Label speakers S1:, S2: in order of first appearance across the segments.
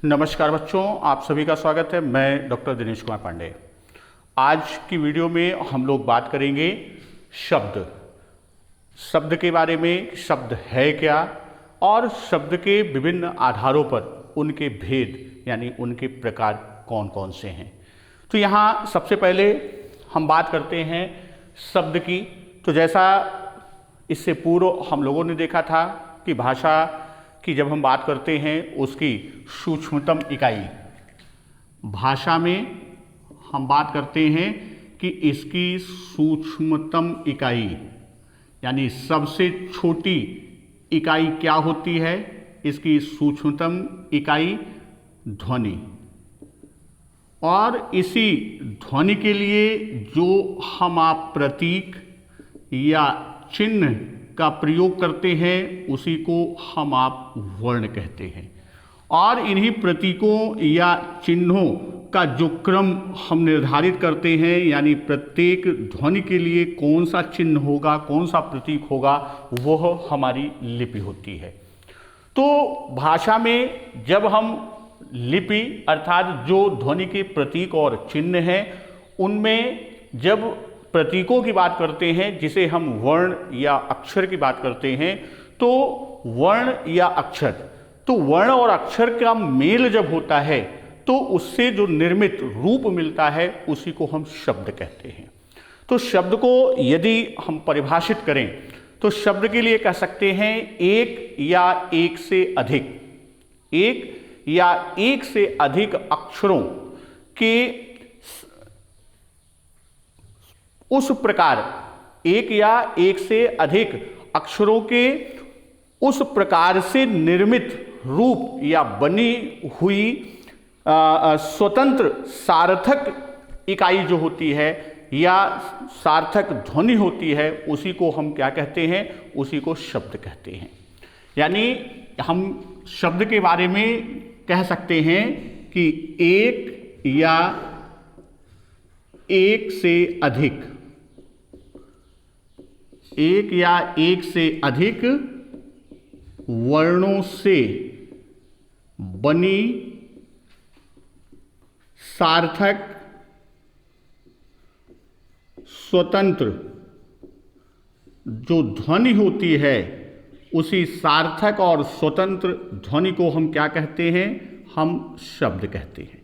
S1: नमस्कार बच्चों, आप सभी का स्वागत है। मैं डॉक्टर दिनेश कुमार पांडे। आज की वीडियो में हम लोग बात करेंगे शब्द के बारे में। शब्द है क्या और शब्द के विभिन्न आधारों पर उनके भेद यानी उनके प्रकार कौन कौन से हैं। तो यहाँ सबसे पहले हम बात करते हैं शब्द की। तो जैसा इससे पूर्व हम लोगों ने देखा था कि भाषा की जब हम बात करते हैं उसकी सूक्ष्मतम इकाई, भाषा में हम बात करते हैं कि इसकी सूक्ष्मतम इकाई यानी सबसे छोटी इकाई क्या होती है, इसकी सूक्ष्मतम इकाई ध्वनि। और इसी ध्वनि के लिए जो हम आप प्रतीक या चिन्ह का प्रयोग करते हैं उसी को हम आप वर्ण कहते हैं। और इन्हीं प्रतीकों या चिन्हों का जो क्रम हम निर्धारित करते हैं यानी प्रत्येक ध्वनि के लिए कौन सा चिन्ह होगा, कौन सा प्रतीक होगा, वह हमारी लिपि होती है। तो भाषा में जब हम लिपि अर्थात जो ध्वनि के प्रतीक और चिन्ह हैं उनमें जब प्रतीकों की बात करते हैं, जिसे हम वर्ण या अक्षर की बात करते हैं, तो वर्ण या अक्षर, तो वर्ण और अक्षर का मेल जब होता है तो उससे जो निर्मित रूप मिलता है उसी को हम शब्द कहते हैं। तो शब्द को यदि हम परिभाषित करें तो शब्द के लिए कह सकते हैं एक या एक से अधिक अक्षरों के उस प्रकार, एक या एक से अधिक अक्षरों के उस प्रकार से निर्मित रूप या बनी हुई स्वतंत्र सार्थक इकाई जो होती है या सार्थक ध्वनि होती है उसी को हम क्या कहते हैं, उसी को शब्द कहते हैं। यानी हम शब्द के बारे में कह सकते हैं कि एक या एक से अधिक वर्णों से बनी सार्थक स्वतंत्र जो ध्वनि होती है उसी सार्थक और स्वतंत्र ध्वनि को हम क्या कहते हैं, हम शब्द कहते हैं।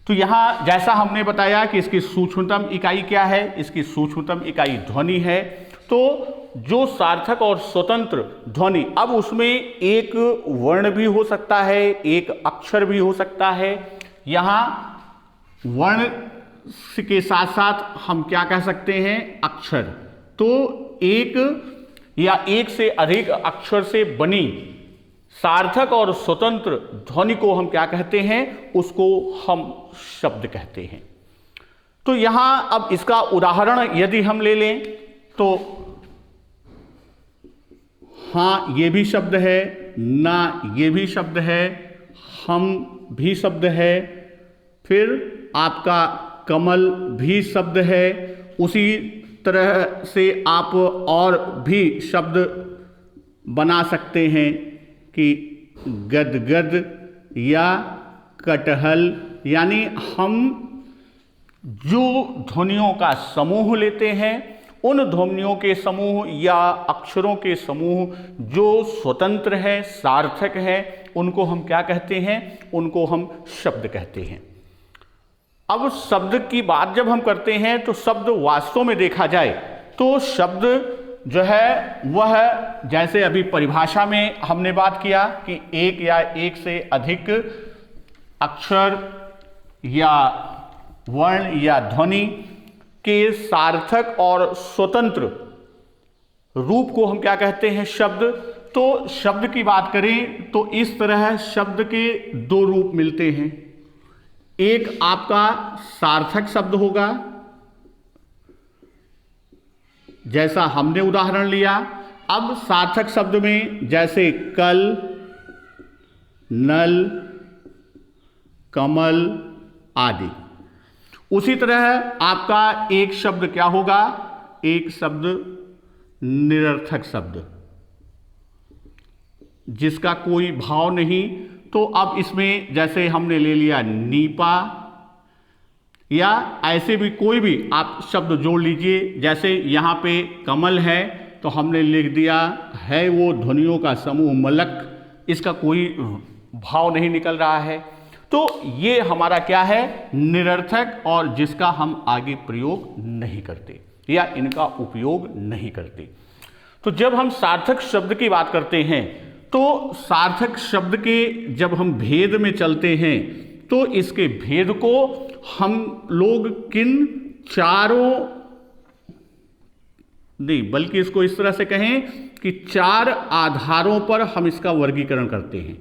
S1: तो यहाँ जैसा हमने बताया कि इसकी सूक्ष्मतम इकाई क्या है, इसकी सूक्ष्मतम इकाई ध्वनि है। तो जो सार्थक और स्वतंत्र ध्वनि, अब उसमें एक वर्ण भी हो सकता है, एक अक्षर भी हो सकता है। यहाँ वर्ण के साथ साथ हम क्या कह सकते हैं, अक्षर। तो एक या एक से अधिक अक्षर से बनी सार्थक और स्वतंत्र ध्वनि को हम क्या कहते हैं, उसको हम शब्द कहते हैं। तो यहाँ अब इसका उदाहरण यदि हम ले लें तो हाँ ये भी शब्द है, ना ये भी शब्द है, हम भी शब्द है, फिर आपका कमल भी शब्द है। उसी तरह से आप और भी शब्द बना सकते हैं कि गदगद या कटहल। यानी हम जो ध्वनियों का समूह लेते हैं उन ध्वनियों के समूह या अक्षरों के समूह जो स्वतंत्र है, सार्थक है, उनको हम क्या कहते हैं, उनको हम शब्द कहते हैं। अब शब्द की बात जब हम करते हैं तो शब्द वास्तव में देखा जाए तो शब्द जो है वह जैसे अभी परिभाषा में हमने बात किया कि एक या एक से अधिक अक्षर या वर्ण या ध्वनि के सार्थक और स्वतंत्र रूप को हम क्या कहते हैं, शब्द। तो शब्द की बात करें तो इस तरह शब्द के दो रूप मिलते हैं। एक आपका सार्थक शब्द होगा, जैसा हमने उदाहरण लिया। अब सार्थक शब्द में जैसे कल, नल, कमल आदि। उसी तरह आपका एक शब्द क्या होगा, एक शब्द निरर्थक शब्द, जिसका कोई भाव नहीं, तो अब इसमें जैसे हमने ले लिया नीपा, या ऐसे भी कोई भी आप शब्द जोड़ लीजिए। जैसे यहाँ पे कमल है तो हमने लिख दिया है वो ध्वनियों का समूह मलक, इसका कोई भाव नहीं निकल रहा है। तो ये हमारा क्या है, निरर्थक, और जिसका हम आगे प्रयोग नहीं करते या इनका उपयोग नहीं करते। तो जब हम सार्थक शब्द की बात करते हैं तो सार्थक शब्द के जब हम भेद में चलते हैं तो इसके भेद को हम लोग किन चारों, नहीं बल्कि इसको इस तरह से कहें कि 4 आधारों पर हम इसका वर्गीकरण करते हैं,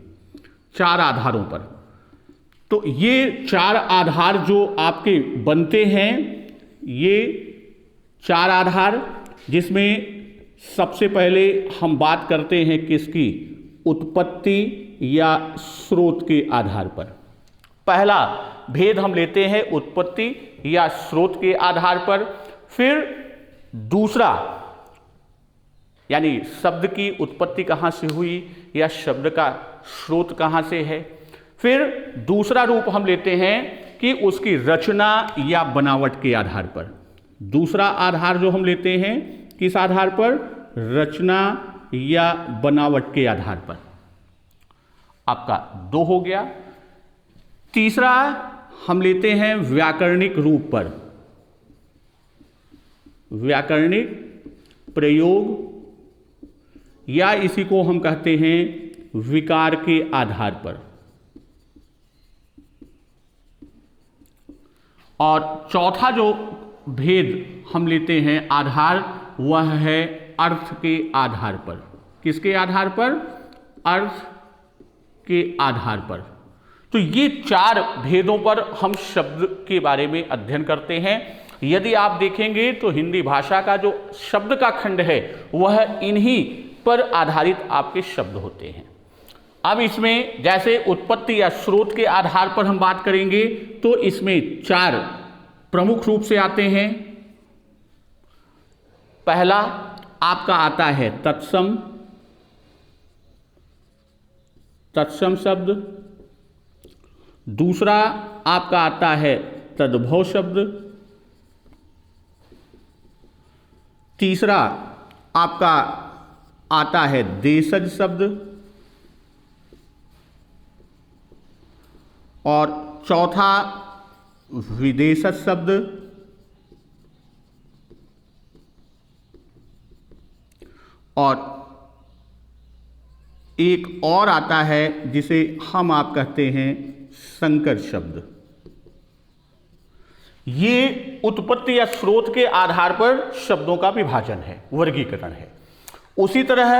S1: 4 आधारों पर। तो ये 4 आधार जो आपके बनते हैं, ये 4 आधार, जिसमें सबसे पहले हम बात करते हैं किसकी, उत्पत्ति या स्रोत के आधार पर। पहला भेद हम लेते हैं उत्पत्ति या स्रोत के आधार पर। फिर दूसरा, यानी शब्द की उत्पत्ति कहां से हुई या शब्द का स्रोत कहां से है। फिर दूसरा रूप हम लेते हैं कि उसकी रचना या बनावट के आधार पर। दूसरा आधार जो हम लेते हैं किस आधार पर, रचना या बनावट के आधार पर। आपका 2 हो गया। तीसरा हम लेते हैं व्याकरणिक रूप पर, व्याकरणिक प्रयोग, या इसी को हम कहते हैं विकार के आधार पर। और चौथा जो भेद हम लेते हैं आधार, वह है अर्थ के आधार पर। किसके आधार पर, अर्थ के आधार पर। तो ये 4 भेदों पर हम शब्द के बारे में अध्ययन करते हैं। यदि आप देखेंगे तो हिंदी भाषा का जो शब्द का खंड है वह इन्हीं पर आधारित आपके शब्द होते हैं। अब इसमें जैसे उत्पत्ति या स्रोत के आधार पर हम बात करेंगे तो इसमें 4 प्रमुख रूप से आते हैं। पहला आपका आता है तत्सम, तत्सम शब्द। दूसरा आपका आता है तद्भव शब्द। तीसरा आपका आता है देशज शब्द। और चौथा विदेशज शब्द। और एक और आता है जिसे हम आप कहते हैं संकर शब्द। ये उत्पत्ति या स्रोत के आधार पर शब्दों का विभाजन है, वर्गीकरण है। उसी तरह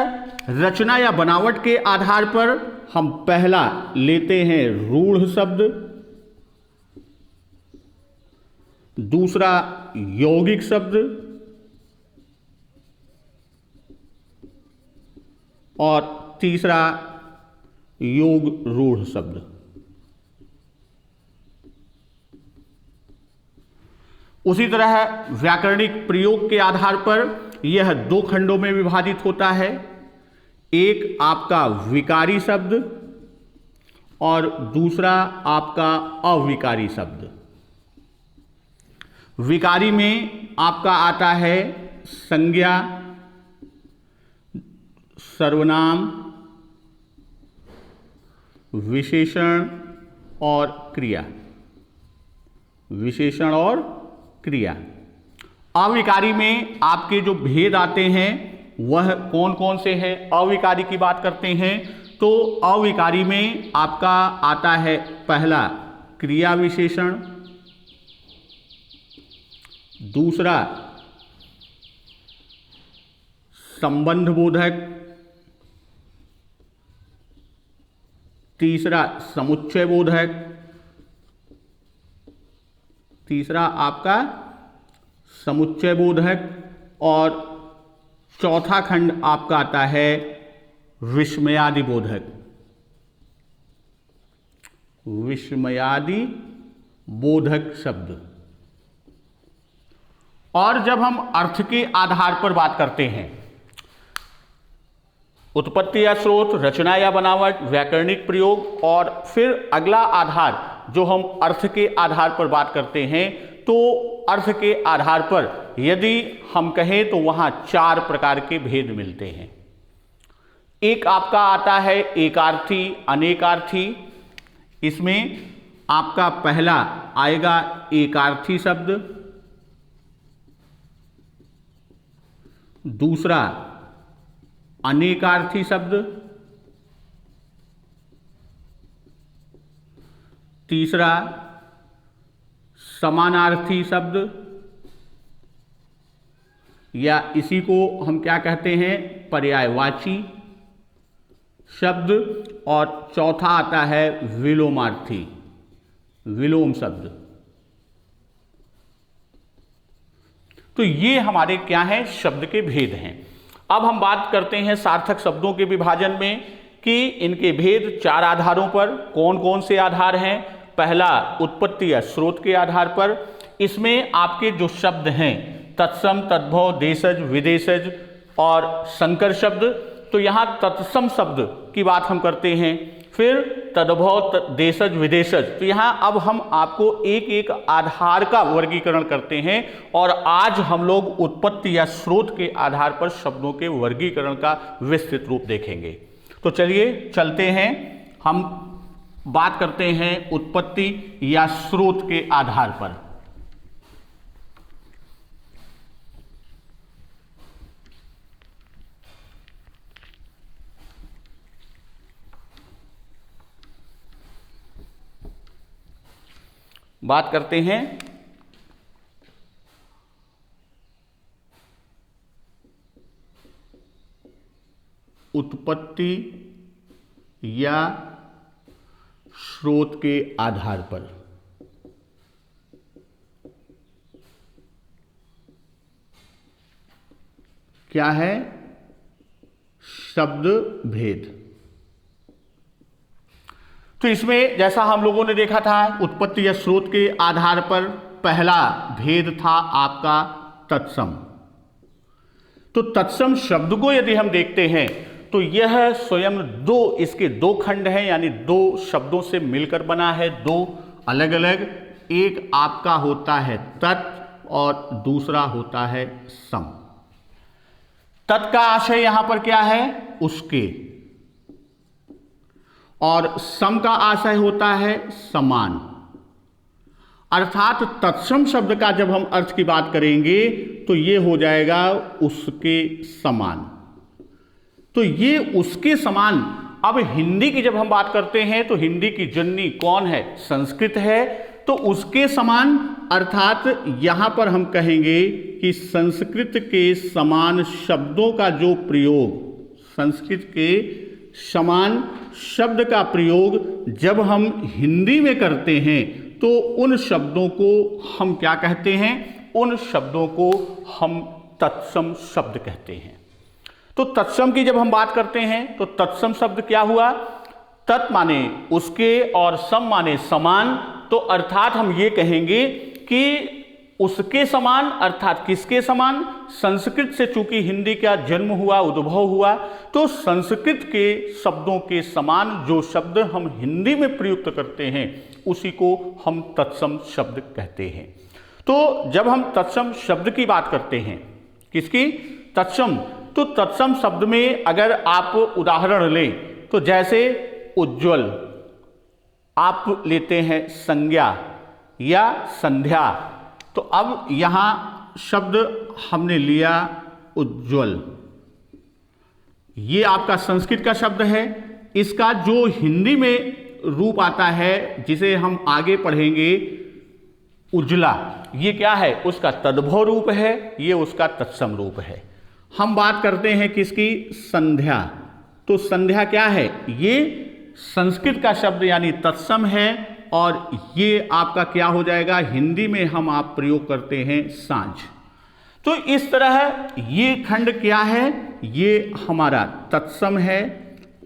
S1: रचना या बनावट के आधार पर हम पहला लेते हैं रूढ़ शब्द, दूसरा यौगिक शब्द, और तीसरा योग रूढ़ शब्द। उसी तरह व्याकरणिक प्रयोग के आधार पर यह 2 खंडों में विभाजित होता है। एक आपका विकारी शब्द और दूसरा आपका अविकारी शब्द। विकारी में आपका आता है संज्ञा, सर्वनाम, विशेषण और क्रिया। विशेषण और क्रिया। अविकारी में आपके जो भेद आते हैं वह कौन कौन से हैं। अविकारी की बात करते हैं तो अविकारी में आपका आता है पहला क्रिया विशेषण, दूसरा संबंध बोधक, तीसरा समुच्चय बोधक, तीसरा आपका समुच्चय बोधक, और चौथा खंड आपका आता है विस्मयादि बोधक। विस्मयादि बोधक शब्द। और जब हम अर्थ के आधार पर बात करते हैं उत्पत्ति या स्रोत, रचना या बनावट, व्याकरणिक प्रयोग, और फिर अगला आधार जो हम अर्थ के आधार पर बात करते हैं, तो अर्थ के आधार पर यदि हम कहें तो वहां 4 प्रकार के भेद मिलते हैं। एक आपका आता है एकार्थी, अनेकार्थी। इसमें आपका पहला आएगा एकार्थी शब्द, दूसरा अनेकार्थी शब्द, तीसरा समानार्थी शब्द, या इसी को हम क्या कहते हैं, पर्यायवाची शब्द, और चौथा आता है विलोमार्थी, विलोम शब्द। तो ये हमारे क्या हैं, शब्द के भेद हैं। अब हम बात करते हैं सार्थक शब्दों के विभाजन में कि इनके भेद 4 आधारों पर कौन कौन से आधार हैं। पहला उत्पत्ति या स्रोत के आधार पर, इसमें आपके जो शब्द हैं तत्सम, तद्भव, देशज, विदेशज और संकर शब्द, तो यहाँ तत्सम शब्द की बात हम करते हैं, फिर तद्भव, देशज, विदेशज। तो यहाँ अब हम आपको एक एक आधार का वर्गीकरण करते हैं और आज हम लोग उत्पत्ति या स्रोत के आधार पर शब्दों के वर्गीकरण का विस्तृत रूप देखेंगे। तो चलिए चलते हैं, हम बात करते हैं उत्पत्ति या स्रोत के आधार पर। बात करते हैं उत्पत्ति या स्रोत के आधार पर। क्या है, शब्द भेद। तो इसमें जैसा हम लोगों ने देखा था, उत्पत्ति या स्रोत के आधार पर पहला भेद था आपका तत्सम। तो तत्सम शब्द को यदि हम देखते हैं तो यह स्वयं इसके दो खंड हैं, यानी 2 शब्दों से मिलकर बना है, 2 अलग अलग। एक आपका होता है तत् और दूसरा होता है सम। तत् का आशय यहां पर क्या है, उसके, और सम का आशय होता है समान। अर्थात तत्सम शब्द का जब हम अर्थ की बात करेंगे तो ये हो जाएगा उसके समान। तो ये उसके समान। अब हिंदी की जब हम बात करते हैं तो हिंदी की जननी कौन है, संस्कृत है। तो उसके समान अर्थात यहां पर हम कहेंगे कि संस्कृत के समान शब्दों का जो प्रयोग, संस्कृत के समान शब्द का प्रयोग जब हम हिंदी में करते हैं तो उन शब्दों को हम क्या कहते हैं, उन शब्दों को हम तत्सम शब्द कहते हैं। तो तत्सम की जब हम बात करते हैं तो तत्सम शब्द क्या हुआ, तत् माने उसके और सम माने समान। तो अर्थात हम ये कहेंगे कि उसके समान अर्थात किसके समान, संस्कृत से चूंकि हिंदी का जन्म हुआ, उद्भव हुआ, तो संस्कृत के शब्दों के समान जो शब्द हम हिंदी में प्रयुक्त करते हैं उसी को हम तत्सम शब्द कहते हैं। तो जब हम तत्सम शब्द की बात करते हैं, किसकी, तत्सम, तो तत्सम शब्द में अगर आप उदाहरण लें तो जैसे उज्ज्वल, आप लेते हैं संज्ञा या संध्या। तो अब यहां शब्द हमने लिया उज्ज्वल, ये आपका संस्कृत का शब्द है। इसका जो हिंदी में रूप आता है जिसे हम आगे पढ़ेंगे उज्ज्वला, ये क्या है, उसका तद्भव रूप है, ये उसका तत्सम रूप है। हम बात करते हैं किसकी, संध्या। तो संध्या क्या है, ये संस्कृत का शब्द यानी तत्सम है और ये आपका क्या हो जाएगा, हिंदी में हम आप प्रयोग करते हैं सांझ। तो इस तरह ये खंड क्या है, ये हमारा तत्सम है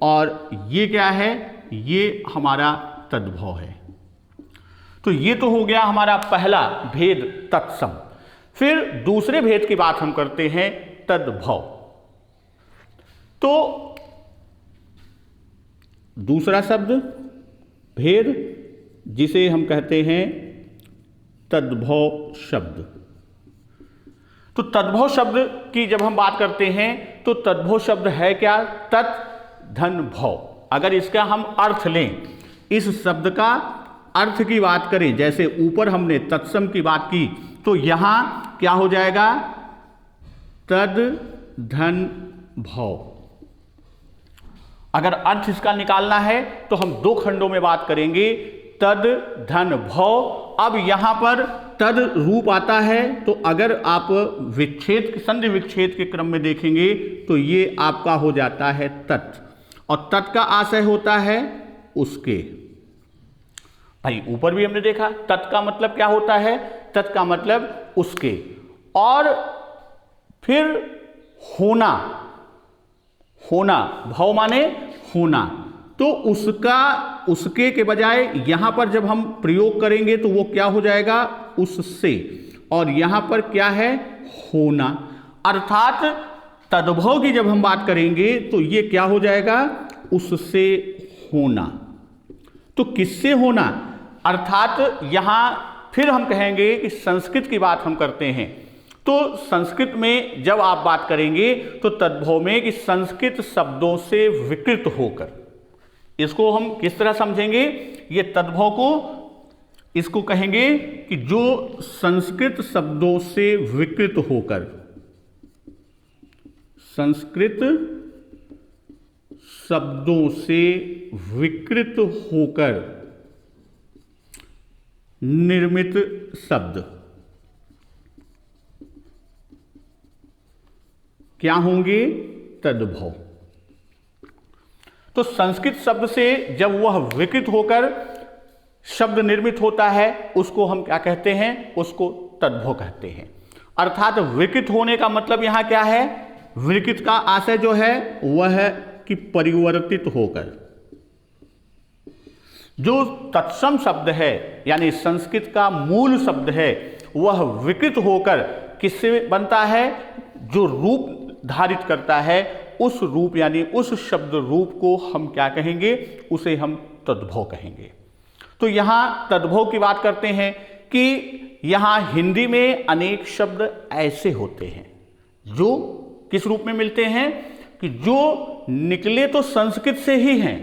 S1: और ये क्या है, ये हमारा तद्भव है। तो ये तो हो गया हमारा पहला भेद तत्सम। फिर दूसरे भेद की बात हम करते हैं तद्भव। तो दूसरा शब्द भेद, जिसे हम कहते हैं तद्भव शब्द। तो तद्भव शब्द की जब हम बात करते हैं तो तद्भव शब्द है क्या? तत् धन भव। अगर इसका हम अर्थ लें, इस शब्द का अर्थ की बात करें, जैसे ऊपर हमने तत्सम की बात की, तो यहां क्या हो जाएगा? तद धन भव। अगर अर्थ इसका निकालना है तो हम दो खंडों में बात करेंगे, तद धन भव। अब यहां पर तद रूप आता है, तो अगर आप विच्छेद, संधि विच्छेद के क्रम में देखेंगे तो ये आपका हो जाता है तत्, और तत् का आशय होता है उसके। भाई ऊपर भी हमने देखा तत् का मतलब क्या होता है? तत् का मतलब उसके। और फिर होना, होना, भव माने होना, तो उसका, उसके के बजाय यहां पर जब हम प्रयोग करेंगे तो वो क्या हो जाएगा? उससे। और यहां पर क्या है? होना। अर्थात तद्भव की जब हम बात करेंगे तो ये क्या हो जाएगा? उससे होना। तो किससे होना? अर्थात यहां फिर हम कहेंगे कि संस्कृत की बात हम करते हैं, तो संस्कृत में जब आप बात करेंगे तो तद्भव में कि संस्कृत शब्दों से विकृत होकर, इसको हम किस तरह समझेंगे? ये तद्भव को, इसको कहेंगे कि जो संस्कृत शब्दों से विकृत होकर, संस्कृत शब्दों से विकृत होकर निर्मित शब्द क्या होंगे? तद्भव। तो संस्कृत शब्द से जब वह विकृत होकर शब्द निर्मित होता है, उसको हम क्या कहते हैं? उसको तद्भव कहते हैं। अर्थात विकृत होने का मतलब यहां क्या है? विकृत का आशय जो है वह है कि परिवर्तित होकर। जो तत्सम शब्द है, यानी संस्कृत का मूल शब्द है, वह विकृत होकर किससे बनता है? जो रूप धारित करता है, उस रूप यानी उस शब्द रूप को हम क्या कहेंगे? उसे हम तद्भव कहेंगे। तो यहां तद्भव की बात करते हैं कि यहां हिंदी में अनेक शब्द ऐसे होते हैं जो किस रूप में मिलते हैं? कि जो निकले तो संस्कृत से ही हैं,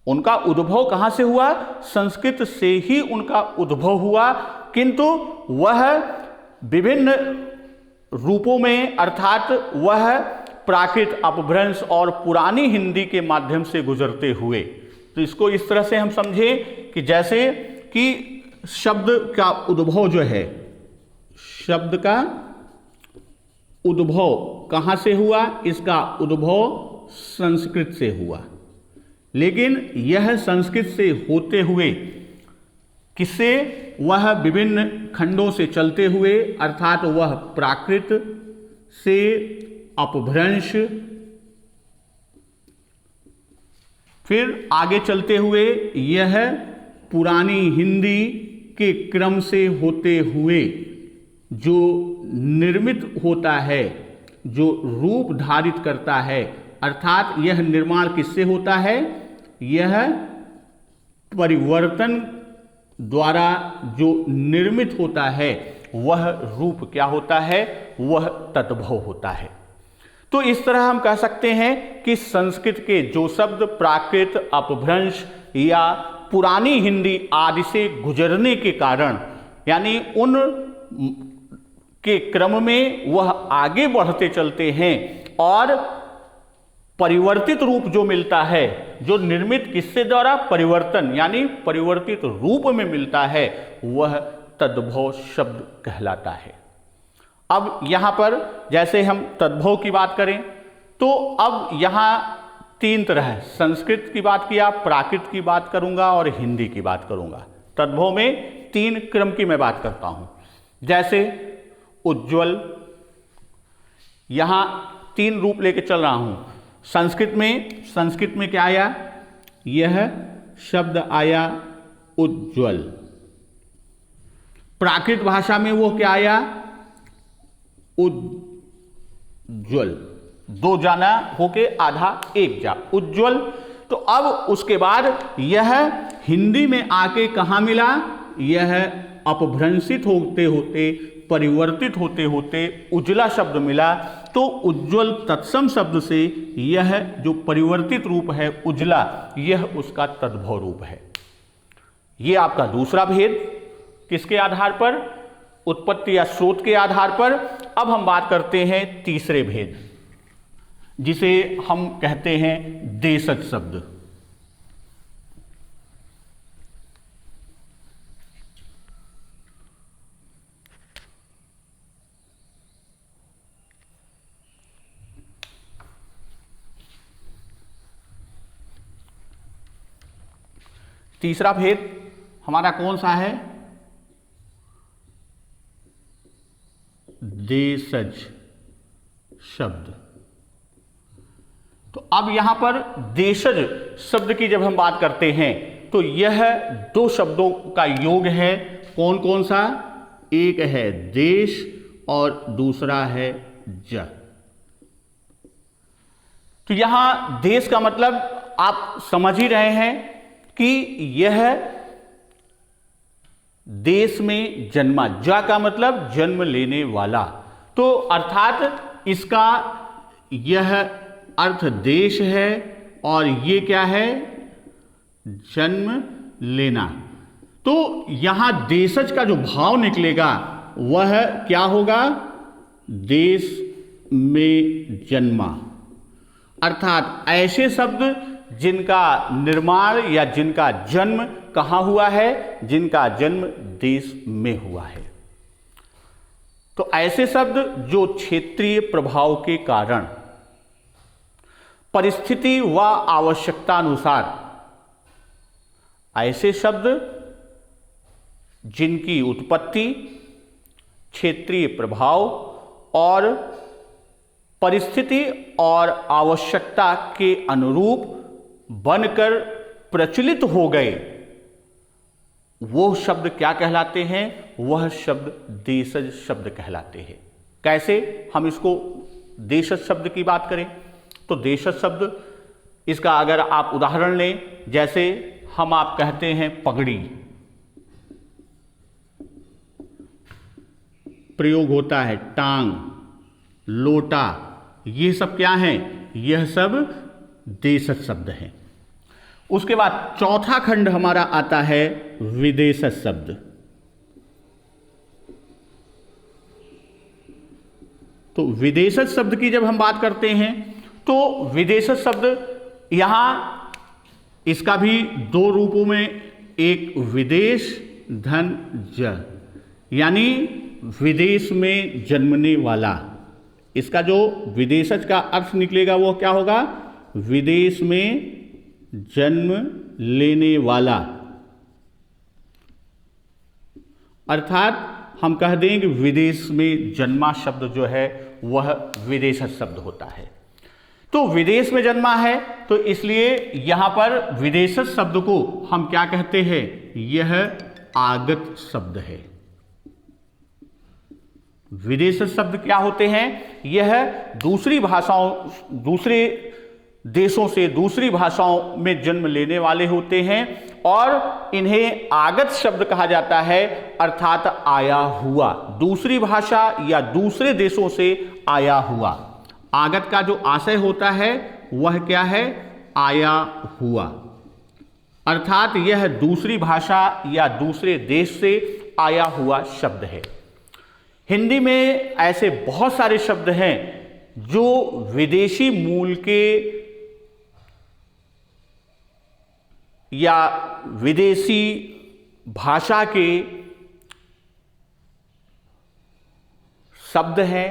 S1: उनका उद्भव कहां से हुआ? संस्कृत से ही उनका उद्भव हुआ, किंतु वह विभिन्न रूपों में, अर्थात वह प्राकृत, अपभ्रंश और पुरानी हिंदी के माध्यम से गुजरते हुए। तो इसको इस तरह से हम समझे कि जैसे कि शब्द का उद्भव जो है, शब्द का उद्भव कहां से हुआ? इसका उद्भव संस्कृत से हुआ, लेकिन यह संस्कृत से होते हुए किससे? वह विभिन्न खंडों से चलते हुए, अर्थात वह प्राकृत से अपभ्रंश, फिर आगे चलते हुए यह पुरानी हिंदी के क्रम से होते हुए जो निर्मित होता है, जो रूप धारित करता है, अर्थात यह निर्माण किससे होता है? यह परिवर्तन द्वारा जो निर्मित होता है, वह रूप क्या होता है? वह तद्भव होता है। तो इस तरह हम कह सकते हैं कि संस्कृत के जो शब्द प्राकृत, अपभ्रंश या पुरानी हिंदी आदि से गुजरने के कारण, यानी उन के क्रम में वह आगे बढ़ते चलते हैं और परिवर्तित रूप जो मिलता है, जो निर्मित किससे द्वारा? परिवर्तन, यानी परिवर्तित रूप में मिलता है, वह तद्भव शब्द कहलाता है। अब यहां पर जैसे हम तद्भव की बात करें तो अब यहां तीन तरह है। संस्कृत की बात किया, प्राकृत की बात करूंगा और हिंदी की बात करूंगा। तद्भव में तीन क्रम की मैं बात करता हूं। जैसे उज्ज्वल, यहां तीन रूप लेके चल रहा हूं। संस्कृत में क्या आया? यह शब्द आया उज्ज्वल। प्राकृत भाषा में वो क्या आया? उज्ज्वल। दो जाना होके आधा एक जा, उज्ज्वल। तो अब उसके बाद यह हिंदी में आके कहाँ मिला, यह अपभ्रंशित होते होते, परिवर्तित होते होते उज्ज्वला शब्द मिला। तो उज्ज्वल तत्सम शब्द से यह जो परिवर्तित रूप है उज्ज्वला, यह उसका तद्भव रूप है। यह आपका दूसरा भेद किसके आधार पर, उत्पत्ति या स्रोत के आधार पर। अब हम बात करते हैं तीसरे भेद, जिसे हम कहते हैं देशज शब्द। तीसरा भेद हमारा कौन सा है, देशज शब्द। तो अब यहां पर देशज शब्द की जब हम बात करते हैं तो यह दो शब्दों का योग है। कौन कौन सा, एक है देश और दूसरा है ज। तो यहां देश का मतलब आप समझ ही रहे हैं कि यह देश में जन्मा, जा का मतलब जन्म लेने वाला। तो अर्थात इसका यह अर्थ देश है और ये क्या है, जन्म लेना। तो यहां देशज का जो भाव निकलेगा वह क्या होगा, देश में जन्मा। अर्थात ऐसे शब्द जिनका निर्माण या जिनका जन्म कहाँ हुआ है, जिनका जन्म देश में हुआ है। तो ऐसे शब्द जो क्षेत्रीय प्रभाव के कारण परिस्थिति व आवश्यकता अनुसार, ऐसे शब्द जिनकी उत्पत्ति क्षेत्रीय प्रभाव और परिस्थिति और आवश्यकता के अनुरूप बनकर प्रचलित हो गए, वो शब्द क्या कहलाते हैं, वह शब्द देशज शब्द कहलाते हैं। कैसे हम इसको देशज शब्द की बात करें तो देशज शब्द, इसका अगर आप उदाहरण लें, जैसे हम आप कहते हैं पगड़ी, प्रयोग होता है टांग, लोटा, ये सब क्या हैं, यह सब देशज शब्द हैं। उसके बाद चौथा खंड हमारा आता है विदेशज शब्द। तो विदेशज शब्द की जब हम बात करते हैं तो विदेशज शब्द यहां इसका भी दो रूपों में, एक विदेश धन ज, यानी विदेश में जन्मने वाला। इसका जो विदेशज का अर्थ निकलेगा वो क्या होगा, विदेश में जन्म लेने वाला। अर्थात हम कह दें कि विदेश में जन्मा शब्द जो है वह विदेशज शब्द होता है। तो विदेश में जन्मा है तो इसलिए यहां पर विदेशज शब्द को हम क्या कहते हैं, यह आगत शब्द है। विदेशज शब्द क्या होते हैं, यह दूसरी भाषाओं, दूसरे देशों से दूसरी भाषाओं में जन्म लेने वाले होते हैं और इन्हें आगत शब्द कहा जाता है, अर्थात आया हुआ, दूसरी भाषा या दूसरे देशों से आया हुआ। आगत का जो आशय होता है वह क्या है, आया हुआ, अर्थात यह दूसरी भाषा या दूसरे देश से आया हुआ शब्द है। हिंदी में ऐसे बहुत सारे शब्द हैं जो विदेशी मूल के या विदेशी भाषा के शब्द हैं,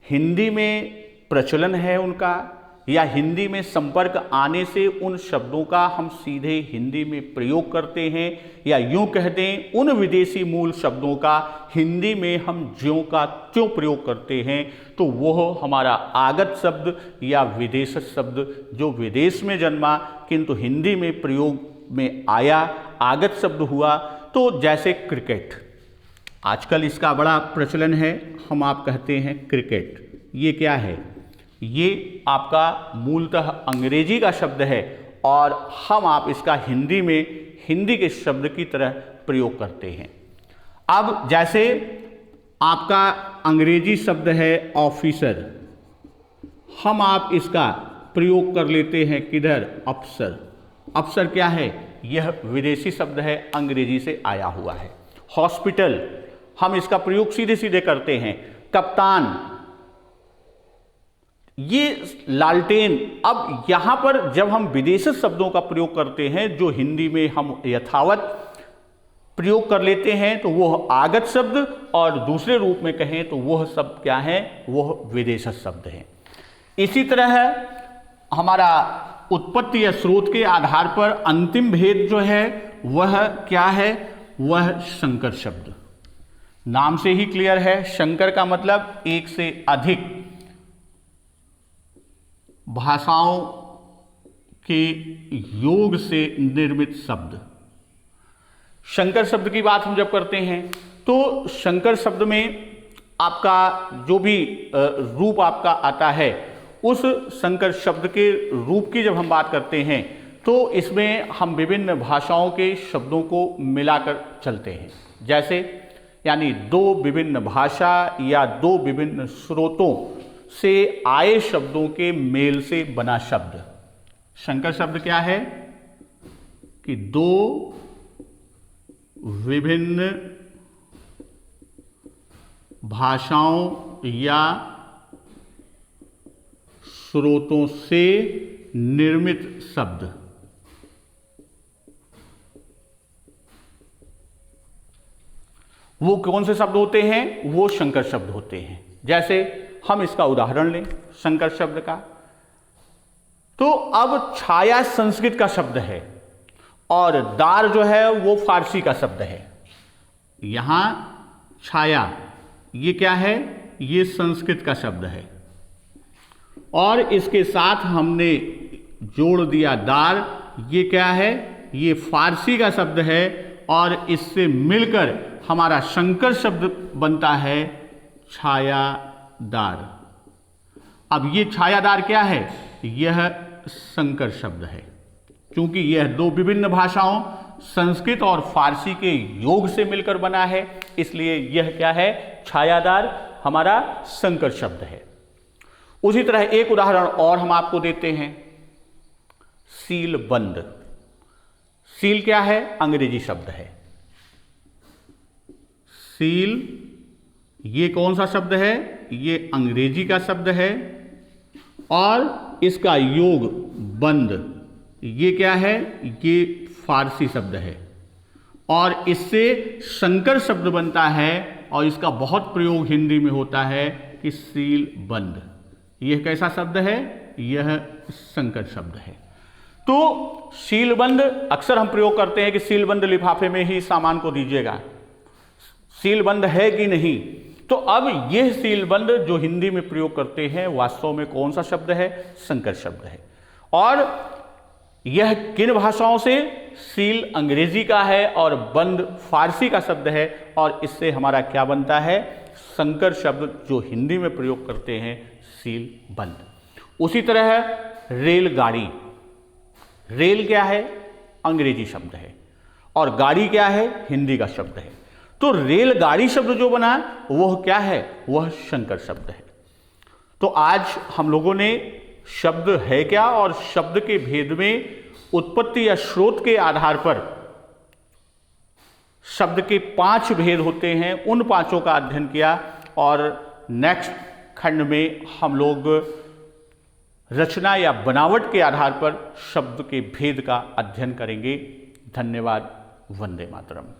S1: हिंदी में प्रचलन है उनका, या हिंदी में संपर्क आने से उन शब्दों का हम सीधे हिंदी में प्रयोग करते हैं, या यूं कह दें उन विदेशी मूल शब्दों का हिंदी में हम ज्यों का त्यों प्रयोग करते हैं, तो वह हमारा आगत शब्द या विदेशज शब्द जो विदेश में जन्मा किंतु हिंदी में प्रयोग में आया, आगत शब्द हुआ। तो जैसे क्रिकेट, आजकल इसका बड़ा प्रचलन है, हम आप कहते हैं क्रिकेट। ये क्या है, ये आपका मूलतः अंग्रेजी का शब्द है और हम आप इसका हिंदी में हिंदी के शब्द की तरह प्रयोग करते हैं। अब जैसे आपका अंग्रेजी शब्द है ऑफिसर, हम आप इसका प्रयोग कर लेते हैं किधर, अफसर। अफसर क्या है, यह विदेशी शब्द है, अंग्रेजी से आया हुआ है। हॉस्पिटल, हम इसका प्रयोग सीधे सीधे करते हैं। कप्तान, ये लालटेन। अब यहां पर जब हम विदेशी शब्दों का प्रयोग करते हैं जो हिंदी में हम यथावत प्रयोग कर लेते हैं तो वह आगत शब्द, और दूसरे रूप में कहें तो वह शब्द क्या है, वह विदेशी शब्द है। इसी तरह हमारा उत्पत्ति या स्रोत के आधार पर अंतिम भेद जो है वह क्या है, वह संकर शब्द। नाम से ही क्लियर है, संकर का मतलब एक से अधिक भाषाओं के योग से निर्मित शब्द। संकर शब्द की बात हम जब करते हैं तो संकर शब्द में आपका जो भी रूप आपका आता है, उस संकर शब्द के रूप की जब हम बात करते हैं तो इसमें हम विभिन्न भाषाओं के शब्दों को मिलाकर चलते हैं। जैसे यानी दो विभिन्न भाषा या दो विभिन्न स्रोतों से आए शब्दों के मेल से बना शब्द। संकर शब्द क्या है कि दो विभिन्न भाषाओं या स्रोतों से निर्मित शब्द। वो कौन से शब्द होते हैं, वो संकर शब्द होते हैं। जैसे हम इसका उदाहरण लें संकर शब्द का, तो अब छाया संस्कृत का शब्द है और दार जो है वो फारसी का शब्द है। यहां छाया ये क्या है, ये संस्कृत का शब्द है और इसके साथ हमने जोड़ दिया दार, ये क्या है, ये फारसी का शब्द है और इससे मिलकर हमारा संकर शब्द बनता है छायादार। अब ये छायादार क्या है, यह संकर शब्द है। क्योंकि यह दो विभिन्न भाषाओं संस्कृत और फारसी के योग से मिलकर बना है, इसलिए यह क्या है, छायादार हमारा संकर शब्द है। उसी तरह एक उदाहरण और हम आपको देते हैं, सीलबंद। सील क्या है, अंग्रेजी शब्द है। सील ये कौन सा शब्द है, ये अंग्रेजी का शब्द है और इसका योग बंद ये क्या है, ये फारसी शब्द है और इससे संकर शब्द बनता है और इसका बहुत प्रयोग हिंदी में होता है कि सील बंद। यह कैसा शब्द है, यह संकर शब्द है। तो सीलबंद अक्सर हम प्रयोग करते हैं कि सीलबंद लिफाफे में ही सामान को दीजिएगा, सीलबंद है कि नहीं। तो अब यह सीलबंद जो हिंदी में प्रयोग करते हैं वास्तव में कौन सा शब्द है, संकर शब्द है। और यह किन भाषाओं से, सील अंग्रेजी का है और बंद फारसी का शब्द है और इससे हमारा क्या बनता है, संकर शब्द जो हिंदी में प्रयोग करते हैं सील बंद। उसी तरह है रेलगाड़ी। रेल क्या है, अंग्रेजी शब्द है और गाड़ी क्या है, हिंदी का शब्द है। तो रेलगाड़ी शब्द जो बना वह क्या है, वह संकर शब्द है। तो आज हम लोगों ने शब्द है क्या और शब्द के भेद में उत्पत्ति या स्रोत के आधार पर शब्द के 5 भेद होते हैं, उन 5 का अध्ययन किया और नेक्स्ट खंड में हम लोग रचना या बनावट के आधार पर शब्द के भेद का अध्ययन करेंगे। धन्यवाद। वंदे मातरम।